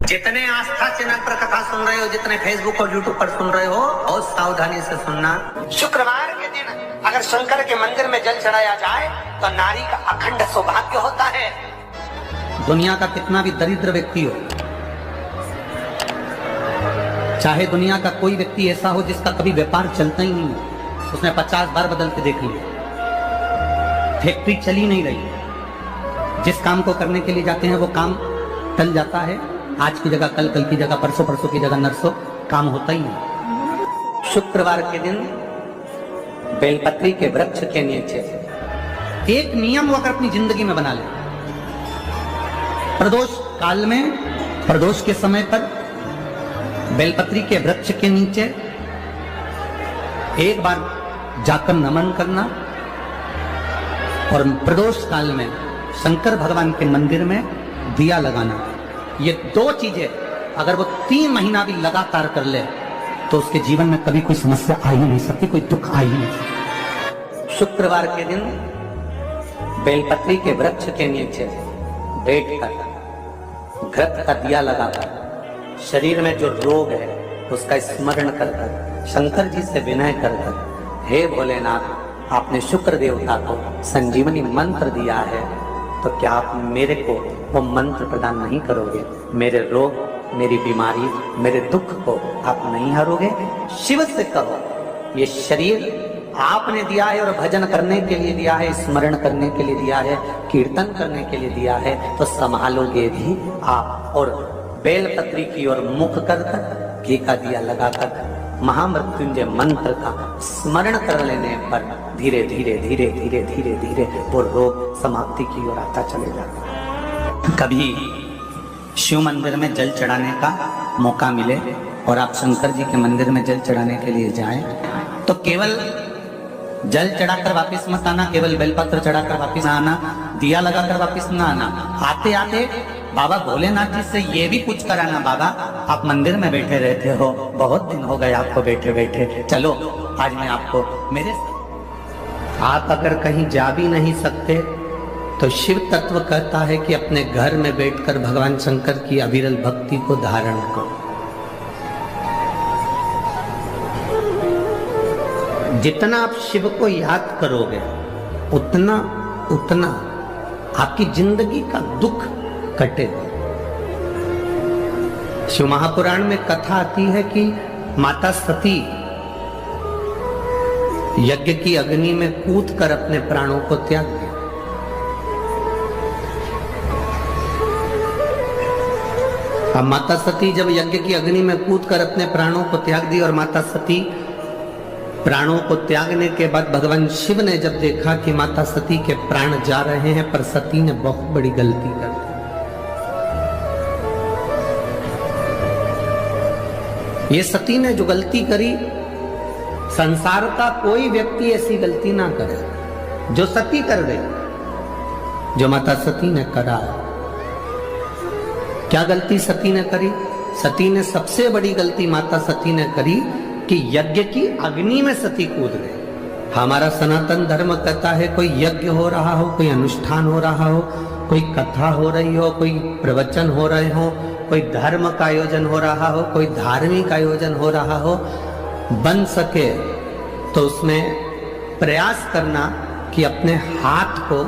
जितने आस्था चैनल पर कथा सुन रहे हो, जितने फेसबुक और यूट्यूब पर सुन रहे हो, बहुत सावधानी से सुनना। शुक्रवार के दिन अगर शंकर के मंदिर में जल चढ़ाया जाए तो नारी का अखंड सौभाग्य होता है। दुनिया का कितना भी दरिद्र व्यक्ति हो, चाहे दुनिया का कोई व्यक्ति ऐसा हो जिसका कभी व्यापार चलता ही नहीं, उसने 50 बार बदल के देख लिया, फैक्ट्री चली नहीं रही, जिस काम को करने के लिए जाते हैं वो काम टल जाता है, आज की जगह कल, कल की जगह परसों, परसों की जगह नरसों, काम होता ही नहीं। शुक्रवार के दिन बेलपत्री के वृक्ष के नीचे एक नियम वो अगर अपनी जिंदगी में बना ले, प्रदोष काल में, प्रदोष के समय पर बेलपत्री के वृक्ष के नीचे एक बार जाकर नमन करना और प्रदोष काल में शंकर भगवान के मंदिर में दिया लगाना। ये दो चीजें अगर वो 3 महीना भी लगातार कर ले तो उसके जीवन में कभी कोई समस्या आ ही नहीं सकती, कोई दुख आ ही नहीं सकता। शुक्रवार के दिन बेलपत्री के वृक्ष के नीचे बैठकर घृत का दिया लगाकर शरीर में जो रोग है उसका स्मरण कर कर शंकर जी से विनय कर कर, हे भोलेनाथ, आपने शुक्र देवता को संजीवनी मंत्र दिया है, तो क्या आप मेरे को वो मंत्र प्रदान नहीं करोगे? मेरे रोग, मेरी बीमारी, मेरे दुख को आप नहीं हरोगे? शिव से कहो, ये शरीर आपने दिया है और भजन करने के लिए दिया है, स्मरण करने के लिए दिया है, कीर्तन करने के लिए दिया है, तो संभालोगे भी आप। और बेलपत्री की ओर मुख कर कर घी का दिया लगाकर महामृत्युंजय मंत्र का स्मरण कर लेने पर धीरे धीरे धीरे धीरे धीरे धीरे वो रोग समाप्ति की ओर आता चले जाता। कभी शिव मंदिर में जल चढ़ाने का मौका मिले और आप शंकर जी के मंदिर में जल चढ़ाने के लिए जाएं, तो केवल जल चढ़ाकर वापस मत आना, केवल बेलपत्र चढ़ाकर वापस ना आना, दिया लगाकर वापस ना आना। आते आते बाबा भोलेनाथ जी से ये भी कुछ कराना, बाबा आप मंदिर में बैठे रहते हो, बहुत दिन हो गए आपको बैठे बैठे, चलो आज मैं आपको मेरे। आप अगर कहीं जा भी नहीं सकते तो शिव तत्व कहता है कि अपने घर में बैठकर भगवान शंकर की अविरल भक्ति को धारण करो। जितना आप शिव को याद करोगे उतना उतना आपकी जिंदगी का दुख कटेगा। शिव महापुराण में कथा आती है कि माता सती यज्ञ की अग्नि में कूदकर अपने प्राणों को त्याग दिया। अब माता सती जब यज्ञ की अग्नि में कूदकर अपने प्राणों को त्याग दी और माता सती प्राणों को त्यागने के बाद भगवान शिव ने जब देखा कि माता सती के प्राण जा रहे हैं, पर सती ने बहुत बड़ी गलती कर दी। ये सती ने जो गलती करी, संसार का कोई व्यक्ति ऐसी गलती ना करे जो सती कर गई, जो माता सती ने करा। क्या गलती सती ने करी? सती ने सबसे बड़ी गलती माता सती ने करी कि यज्ञ की अग्नि में सती कूद गई। हमारा सनातन धर्म कहता है कोई यज्ञ हो रहा हो, कोई अनुष्ठान हो रहा हो, कोई कथा हो रही हो, कोई प्रवचन हो रहे हो, कोई धर्म का आयोजन हो रहा हो, कोई धार्मिक आयोजन हो रहा हो, बन सके तो उसमें प्रयास करना कि अपने हाथ को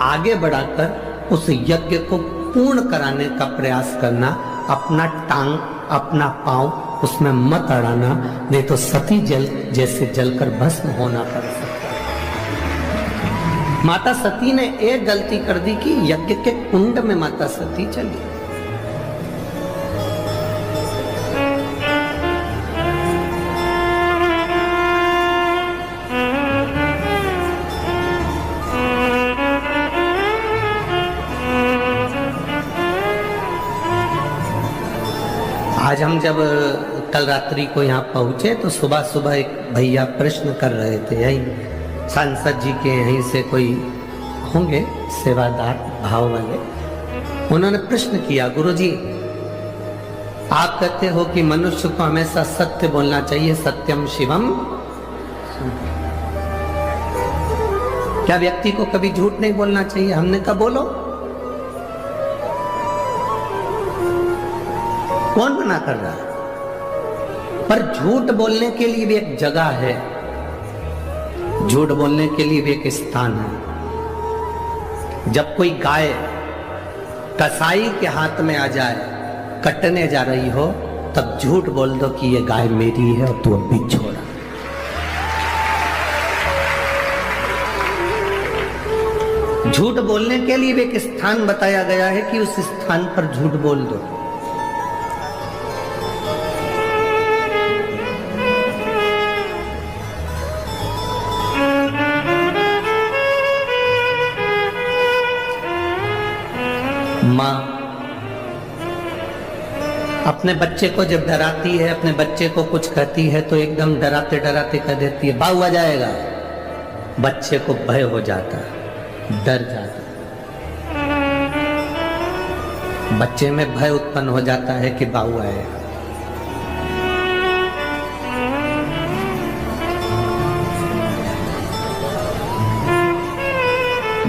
आगे बढ़ाकर उस यज्ञ को पूर्ण कराने का प्रयास करना, अपना टांग, अपना पांव उसमें मत अड़ाना, नहीं तो सती जल जैसे जलकर भस्म होना पड़ सकता है। माता सती ने एक गलती कर दी कि यज्ञ के कुंड में माता सती चली। आज हम जब कल रात्रि को यहाँ पहुंचे तो सुबह सुबह एक भैया प्रश्न कर रहे थे, यही सांसद जी के यहीं से कोई होंगे सेवादार भाव वाले, उन्होंने प्रश्न किया, गुरुजी आप कहते हो कि मनुष्य को हमेशा सत्य बोलना चाहिए, सत्यम शिवम, क्या व्यक्ति को कभी झूठ नहीं बोलना चाहिए? हमने कहा बोलो। कौन मना कर रहा है? पर झूठ बोलने के लिए भी एक जगह है, झूठ बोलने के लिए भी एक स्थान है। जब कोई गाय कसाई के हाथ में आ जाए, कटने जा रही हो, तब झूठ बोल दो कि ये गाय मेरी है और तू अभी छोड़ा। झूठ बोलने के लिए भी एक स्थान बताया गया है कि उस स्थान पर झूठ बोल दो। माँ अपने बच्चे को जब डराती है, अपने बच्चे को कुछ कहती है तो एकदम डराते डराते कह देती है बाऊ आ जाएगा। बच्चे को भय हो जाता है, डर जाता है, बच्चे में भय उत्पन्न हो जाता है कि बाऊ आएगा।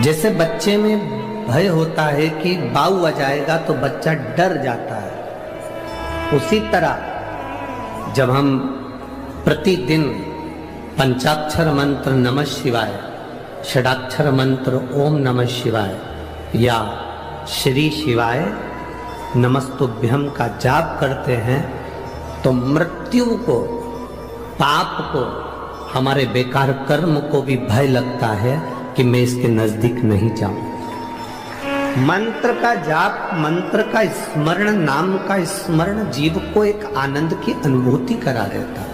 जैसे बच्चे में भय होता है कि बाऊ आ जाएगा तो बच्चा डर जाता है, उसी तरह जब हम प्रतिदिन पंचाक्षर मंत्र नमः शिवाय, षडाक्षर मंत्र ओम नमः शिवाय या श्री शिवाय नमस्तुभ्यम का जाप करते हैं तो मृत्यु को, पाप को, हमारे बेकार कर्म को भी भय लगता है कि मैं इसके नजदीक नहीं जाऊं। मंत्र का जाप, मंत्र का स्मरण, नाम का स्मरण जीव को एक आनंद की अनुभूति करा देता है।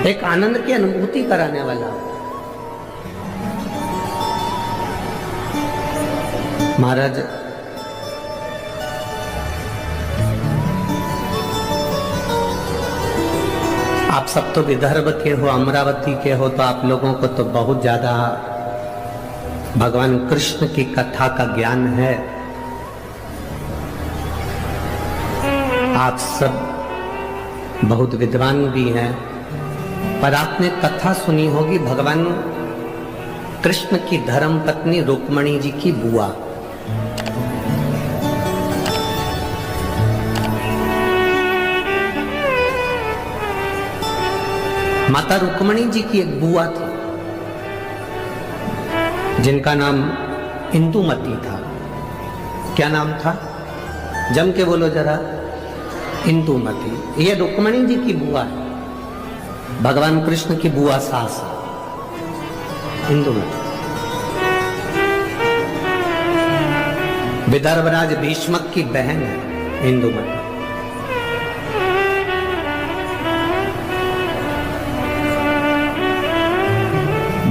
एक आनंद की अनुभूति कराने वाला। महाराज आप सब तो विदर्भ के हो, अमरावती के हो, तो आप लोगों को तो बहुत ज्यादा भगवान कृष्ण की कथा का ज्ञान है। आप सब बहुत विद्वान भी हैं, पर आपने कथा सुनी होगी भगवान कृष्ण की धर्म पत्नी रुक्मणी जी की बुआ। माता रुक्मणी जी की एक बुआ थी जिनका नाम इंदुमती था। क्या नाम था? जम के बोलो जरा। इंदुमती। ये रुक्मणी जी की बुआ है, भगवान कृष्ण की बुआ सास इंदुमती। विदर्भराज भीष्मक की बहन है इंदुमती।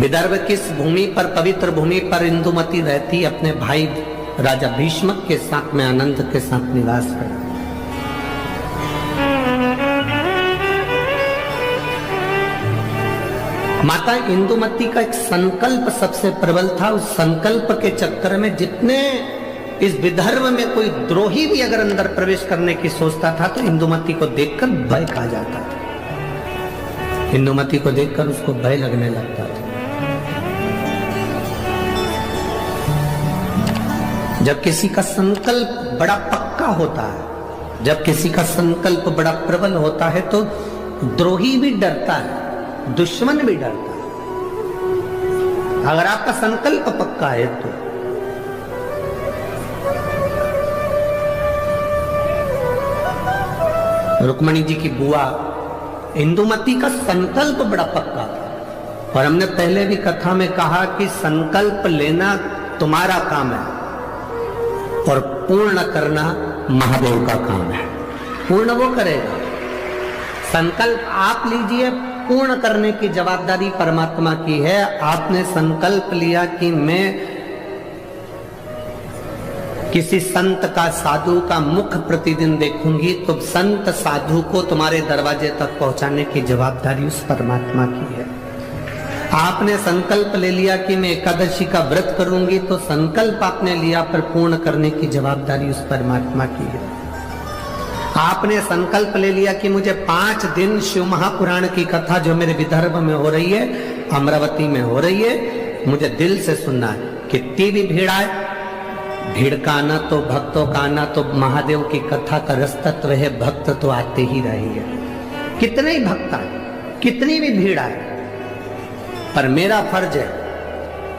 विदर्भ किस भूमि पर, पवित्र भूमि पर इंदुमती रहती, अपने भाई राजा भीष्मक के साथ में आनंद के साथ निवास करती। माता इंदुमती का एक संकल्प सबसे प्रबल था। उस संकल्प के चक्कर में जितने इस विदर्भ में कोई द्रोही भी अगर अंदर प्रवेश करने की सोचता था तो इंदुमती को देखकर भय खा जाता था। इंदुमती को देखकर उसको भय लगने लगता था। जब किसी का संकल्प बड़ा पक्का होता है, जब किसी का संकल्प बड़ा प्रबल होता है तो द्रोही भी डरता है, दुश्मन भी डरता है। अगर आपका संकल्प पक्का है तो रुक्मणी जी की बुआ इंदुमती का संकल्प बड़ा पक्का था। और हमने पहले भी कथा में कहा कि संकल्प लेना तुम्हारा काम है और पूर्ण करना महादेव का काम है। पूर्ण वो करेगा। संकल्प आप लीजिए, पूर्ण करने की जवाबदारी परमात्मा की है। आपने संकल्प लिया कि मैं किसी संत का, साधु का मुख प्रतिदिन देखूंगी, तो संत साधु को तुम्हारे दरवाजे तक पहुंचाने की जवाबदारी उस परमात्मा की है। आपने संकल्प ले लिया कि मैं एकादशी का व्रत करूंगी, तो संकल्प आपने लिया पर पूर्ण करने की जवाबदारी उस परमात्मा की है। आपने संकल्प ले लिया कि मुझे 5 दिन शिव महापुराण की कथा जो मेरे विदर्भ में हो रही है, अमरावती में हो रही है, मुझे दिल से सुनना है। कितनी भी भीड़ आए, भीड़ का आना तो भक्तों का आना तो महादेव की कथा का रस तत्व है, भक्त तो आते ही रहेंगे। कितने ही भक्त आए, कितनी भी भीड़ आए, पर मेरा फर्ज है,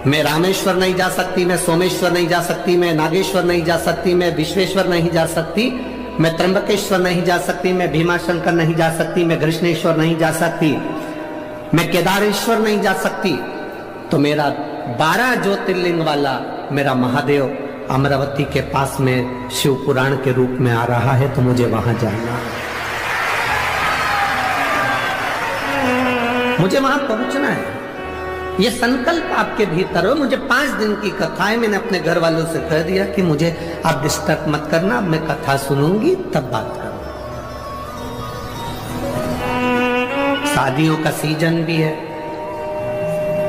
मैं रामेश्वर नहीं जा सकती, मैं सोमेश्वर नहीं जा सकती, मैं नागेश्वर नहीं जा सकती, मैं विश्वेश्वर नहीं जा सकती, मैं त्र्यंबकेश्वर नहीं जा सकती, मैं भीमाशंकर नहीं जा सकती, मैं कृष्णेश्वर नहीं जा सकती, मैं केदारेश्वर नहीं जा सकती, तो मेरा 12 ज्योतिर्लिंग वाला मेरा महादेव अमरावती के पास में शिव पुराण के रूप में आ रहा है, तो मुझे वहां जाना है, मुझे वहां पहुंचना है। ये संकल्प आपके भीतर हो। मुझे 5 दिन की कथा है, मैंने अपने घर वालों से कह दिया कि मुझे आप डिस्टर्ब मत करना, अब मैं कथा सुनूंगी तब बात करूंगा। शादियों का सीजन भी है,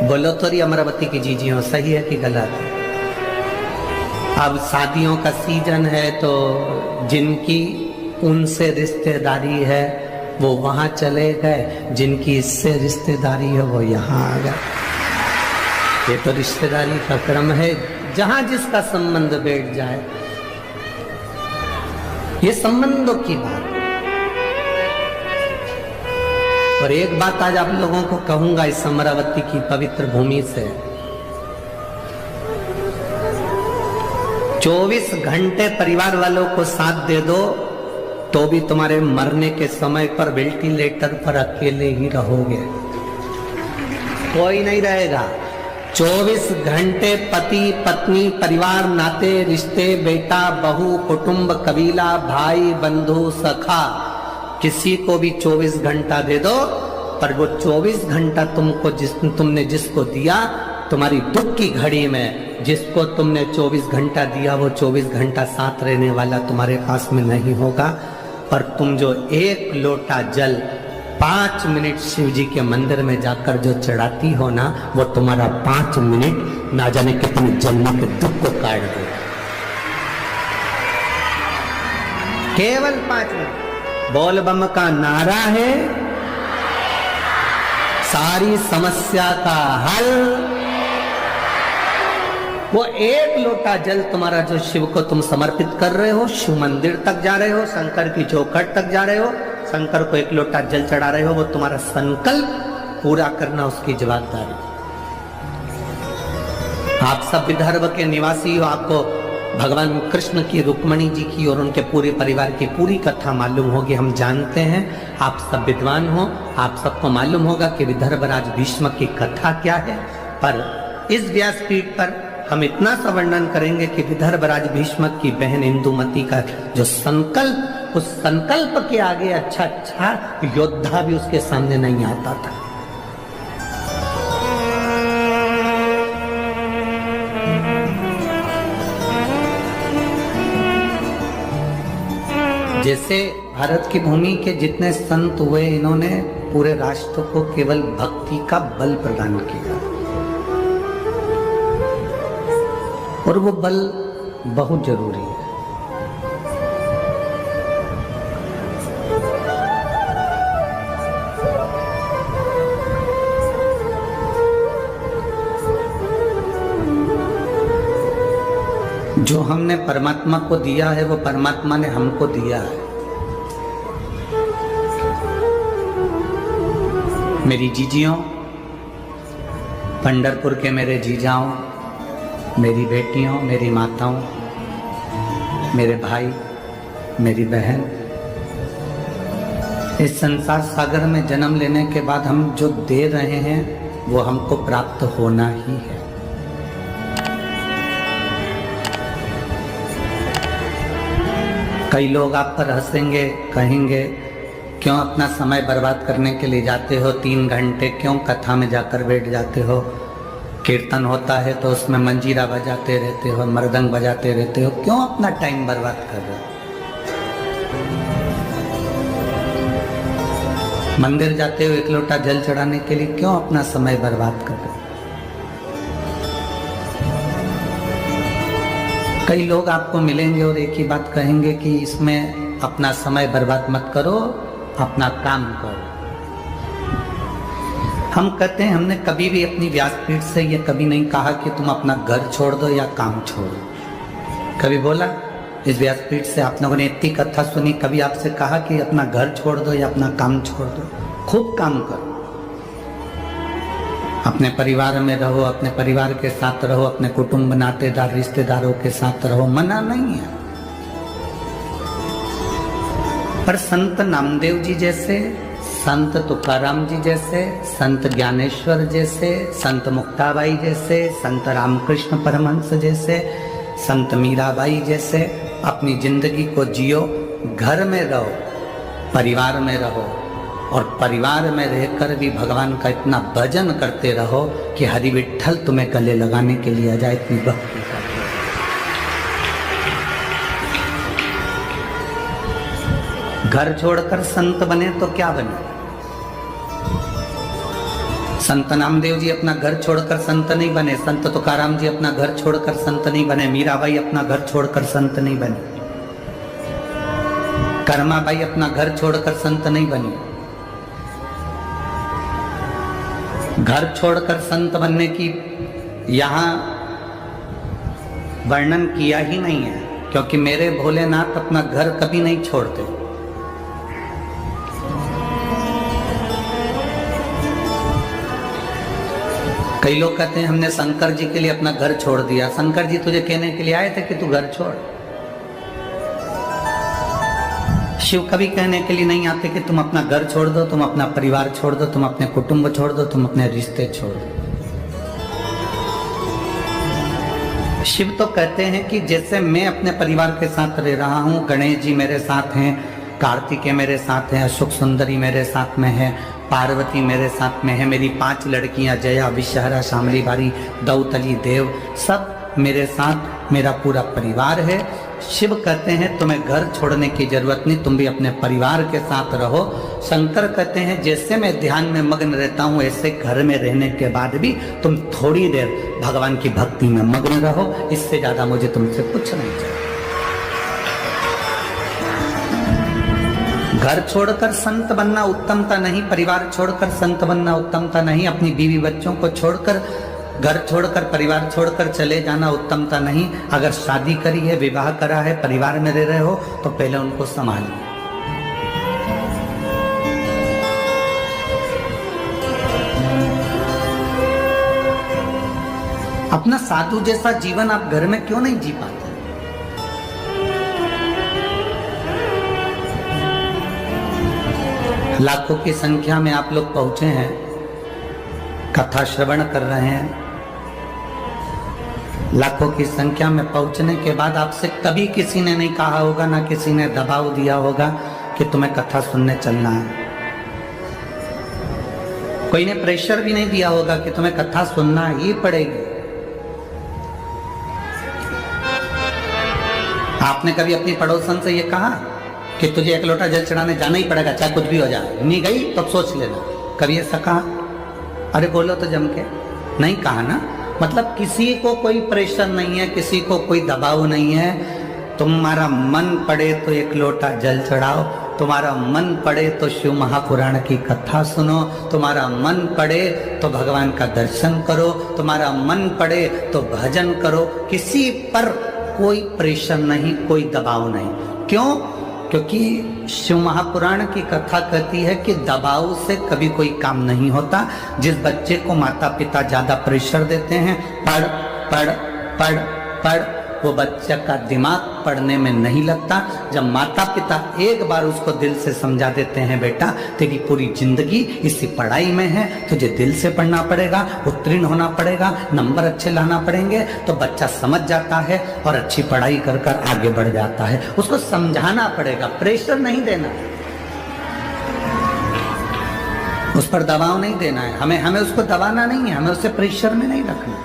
बोलो तो रही अमरावती की जीजियों, सही है कि गलत है? अब शादियों का सीजन है तो जिनकी उनसे रिश्तेदारी है वो वहां चले गए, जिनकी इससे रिश्तेदारी है वो यहाँ आ गए। ये तो रिश्तेदारी का क्रम है, जहां जिसका संबंध बैठ जाए, ये संबंधों की बात। और एक बात आज आप लोगों को कहूंगा इस अमरावती की पवित्र भूमि से, 24 घंटे परिवार वालों को साथ दे दो तो भी तुम्हारे मरने के समय पर वेंटिलेटर पर अकेले ही रहोगे, कोई नहीं रहेगा। 24 घंटे पति पत्नी परिवार नाते रिश्ते बेटा बहू कुटुंब कबीला भाई बंधु सखा किसी को भी 24 घंटा दे दो, पर वो 24 घंटा तुमने जिसको दिया, तुम्हारी दुख की घड़ी में जिसको तुमने 24 घंटा दिया, वो 24 घंटा साथ रहने वाला तुम्हारे पास में नहीं होगा। पर तुम जो 1 लोटा जल 5 मिनट शिव जी के मंदिर में जाकर जो चढ़ाती हो ना, वो तुम्हारा 5 मिनट ना जाने कितने जन्मों के दुख को काट दे। केवल 5 मिनट बोल बम का नारा है, सारी समस्या का हल। वो 1 लोटा जल तुम्हारा जो शिव को तुम समर्पित कर रहे हो, शिव मंदिर तक जा रहे हो, शंकर की चौखट तक जा रहे हो, शंकर को 1 लोटा जल चढ़ा रहे हो, वो तुम्हारा संकल्प पूरा करना उसकी जवाबदारी। आप सब विदर्भ के निवासी हो, आपको भगवान कृष्ण की रुक्मणी जी की और उनके पूरे परिवार की पूरी कथा मालूम होगी, हम जानते हैं। आप सब विद्वान हो, आप सबको मालूम होगा कि विदर्भ राज भीष्म की कथा क्या है। पर इस व्यासपीठ पर हम इतना सा वर्णन करेंगे कि विदर्भ राज भीष्म की बहन इंदुमती का जो संकल्प, उस संकल्प के आगे अच्छा योद्धा भी उसके सामने नहीं आता था। जैसे भारत की भूमि के जितने संत हुए, इन्होंने पूरे राष्ट्र को केवल भक्ति का बल प्रदान किया, और वो बल बहुत जरूरी है। जो हमने परमात्मा को दिया है वो परमात्मा ने हमको दिया है। मेरी जीजियों, पंढरपुर के मेरे जीजाओं, मेरी बेटियों, मेरी माताओं, मेरे भाई, मेरी बहन, इस संसार सागर में जन्म लेने के बाद हम जो दे रहे हैं वो हमको प्राप्त होना ही है। कई लोग आप पर हंसेंगे, कहेंगे क्यों अपना समय बर्बाद करने के लिए जाते हो, 3 घंटे क्यों कथा में जाकर बैठ जाते हो, कीर्तन होता है तो उसमें मंजीरा बजाते रहते हो, मृदंग बजाते रहते हो, क्यों अपना टाइम बर्बाद कर रहे हो। मंदिर जाते हो 1 लोटा जल चढ़ाने के लिए, क्यों अपना समय बर्बाद कर रहे हो। कई लोग आपको मिलेंगे और एक ही बात कहेंगे कि इसमें अपना समय बर्बाद मत करो, अपना काम करो। हम कहते हैं, हमने कभी भी अपनी व्यासपीठ से ये कभी नहीं कहा कि तुम अपना घर छोड़ दो या काम छोड़ो। कभी बोला? इस व्यासपीठ से आप लोगों ने इतनी कथा सुनी, कभी आपसे कहा कि अपना घर छोड़ दो या अपना काम छोड़ दो? खूब काम करो, अपने परिवार में रहो, अपने परिवार के साथ रहो, अपने कुटुंब नातेदार रिश्तेदारों के साथ रहो, मना नहीं है। पर संत नामदेव जी जैसे, संत तुकाराम जी जैसे, संत ज्ञानेश्वर जैसे, संत मुक्ताबाई जैसे, संत रामकृष्ण परमहंस जैसे, संत मीराबाई जैसे अपनी जिंदगी को जियो, घर में रहो, परिवार में रहो, और परिवार में रहकर भी भगवान का इतना भजन करते रहो कि हरि विठ्ठल तुम्हें गले लगाने के लिए आ जाए, इतनी भक्ति करते। घर छोड़कर संत बने तो क्या बने? संत नामदेव जी अपना घर छोड़कर संत नहीं बने, संत तुकाराम जी अपना घर छोड़कर संत नहीं बने, मीराबाई अपना घर छोड़कर संत नहीं बने, कर्माबाई अपना घर छोड़कर संत नहीं बनी। घर छोड़कर संत बनने की यहां वर्णन किया ही नहीं है, क्योंकि मेरे भोलेनाथ अपना घर कभी नहीं छोड़ते। कई लोग कहते हैं हमने शंकर जी के लिए अपना घर छोड़ दिया। शंकर जी तुझे कहने के लिए आए थे कि तू घर छोड़। शिव कभी कहने के लिए नहीं आते कि तुम अपना घर छोड़ दो, तुम अपना परिवार छोड़ दो, तुम अपने कुटुंब छोड़ दो, तुम अपने रिश्ते छोड़ दो। शिव तो कहते हैं कि जैसे मैं अपने परिवार के साथ रह रहा हूं, गणेश जी मेरे साथ हैं, कार्तिकेय मेरे साथ हैं, अशोक सुंदरी मेरे साथ में है, पार्वती मेरे साथ में है, मेरी 5 लड़कियां जया, विषहरा, शामली बारी, दौतली, देव, सब मेरे साथ, मेरा पूरा परिवार है। शिव कहते हैं तुम्हें घर छोड़ने की जरूरत नहीं, तुम भी अपने परिवार के साथ रहो। शंकर कहते हैं जैसे मैं ध्यान में मग्न रहता हूं, ऐसे घर में रहने के बाद भी तुम थोड़ी देर भगवान की भक्ति में मग्न रहो, इससे ज्यादा मुझे तुमसे कुछ नहीं चाहिए। घर छोड़कर संत बनना उत्तमता नहीं, परिवार छोड़कर संत बनना उत्तमता नहीं, अपनी बीवी बच्चों को छोड़कर, घर छोड़कर, परिवार छोड़कर चले जाना उत्तमता नहीं। अगर शादी करी है, विवाह करा है, परिवार में रह रहे हो, तो पहले उनको संभालिए। अपना साधु जैसा जीवन आप घर में क्यों नहीं जी पाते? लाखों की संख्या में आप लोग पहुंचे हैं, कथा श्रवण कर रहे हैं। लाखों की संख्या में पहुंचने के बाद आपसे कभी किसी ने नहीं कहा होगा, ना किसी ने दबाव दिया होगा कि तुम्हें कथा सुनने चलना है। कोई ने प्रेशर भी नहीं दिया होगा कि तुम्हें कथा सुनना ही पड़ेगी। आपने कभी अपनी पड़ोसन से ये कहा कि तुझे 1 लोटा जल चढ़ाने जाना ही पड़ेगा, चाहे कुछ भी हो जाए? नहीं गई तो सोच लेना। कभी ऐसा कहा? अरे बोलो तो जम के। नहीं कहा ना। मतलब किसी को कोई प्रेशर नहीं है, किसी को कोई दबाव नहीं है। तुम्हारा मन पड़े तो 1 लोटा जल चढ़ाओ, तुम्हारा मन पड़े तो शिव महापुराण की कथा सुनो, तुम्हारा मन पड़े तो भगवान का दर्शन करो, तुम्हारा मन पड़े तो भजन करो। किसी पर कोई प्रेशर नहीं, कोई दबाव नहीं। क्यों? क्योंकि शिव महापुराण की कथा कहती है कि दबाव से कभी कोई काम नहीं होता। जिस बच्चे को माता पिता ज्यादा प्रेशर देते हैं, पढ़ पढ़ पढ़ पढ़, वो बच्चे का दिमाग पढ़ने में नहीं लगता। जब माता पिता एक बार उसको दिल से समझा देते हैं, बेटा तेरी पूरी जिंदगी इसी पढ़ाई में है, तुझे दिल से पढ़ना पड़ेगा, उत्तीर्ण होना पड़ेगा, नंबर अच्छे लाना पड़ेंगे, तो बच्चा समझ जाता है और अच्छी पढ़ाई कर कर आगे बढ़ जाता है। उसको समझाना पड़ेगा, प्रेशर नहीं देना, उस पर दबाव नहीं देना है। हमें उसको दबाना नहीं है, हमें उसे प्रेशर में नहीं रखना।